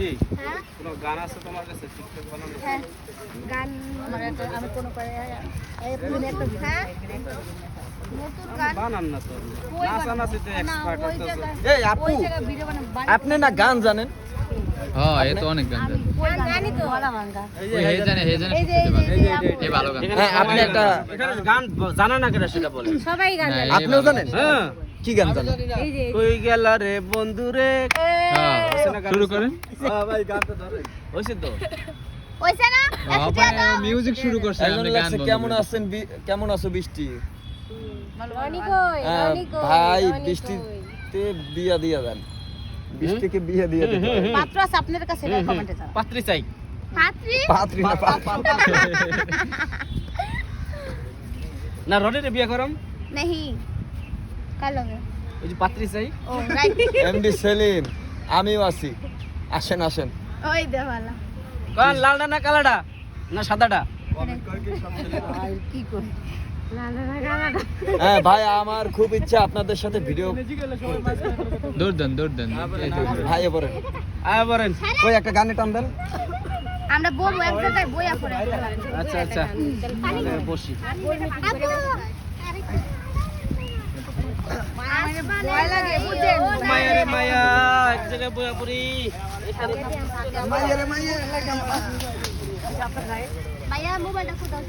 মিষ্টি হ্যাঁ কোনো গান আছে তোমার কাছে টিকটক বানানো? হ্যাঁ গান মানে আমি কোনো করে এই পুরো একটা হ্যাঁ নতুন গান বানান না তো নাচানাচিতে এক্সপার্ট ওই হইতাছে। জায়গায় এই আপু ওই জায়গায় ভিডিও বানাবো আপনি না গান জানেন? হ্যাঁ এ তো অনেক গান জানে ওই গানই তো বলা ভাঙ্গা এই ওই হে জানে এই যে এ ভালো গান এখানে হ্যাঁ, আপনি সবাই- একটা- এখানে গান জানা না কেন সেটা বলে। সবাই গান না, জানে এ আপনিও ভালো জানেন? গান। হ্যাঁ কি গান জানেন? এই যে কই গেলা রে বন্ধু রে হ্যাঁ শুরু করেন ভাই গানটা ধরেন হইছে তো ওইছে না আপনি মিউজিক শুরু করছেন একজন আপনি গান লাগছে, বন্ধ কেমন করে। আছেন কেমন আছো বৃষ্টি? রনি কই রনি কই ভাই রনি কই? বৃষ্টিতে বিয়া দিয়া দেন, বৃষ্টিকে বিয়া দিয়ে দিতে হবে। পাত্র আছে আপনার কাছে এটা কমেন্টে জানান পাত্রী চাই পাত্রী পাত্রী না পাত্রী। না রনিরে বিয়ে করম नहीं কার লগে ওই যে পাত্রী চাই ও রাইট এমডি সেলিম আমিও আছি, আসেন আসেন। ওই দেওয়ালা কোন লালটা না কালাটা না সাদাটা? আর কি কই না না না গালাটা হ্যাঁ ভাই, আমার খুব ইচ্ছা আপনাদের সাথে ভিডিও। দৌড় দেন এই দৌড় দেন। ভাই এবারে আয় বলেন। ওই একটা গানে টান দেন। আমরা বলবো এক জায়গায় বইয়া পড়ে আচ্ছা আচ্ছা তাহলে বসি। ভয় লাগে বুঝেন মায়া রে মায়া এক জায়গায় বয়া পড়ি। মাইয়া মোবাইলটা কোথাও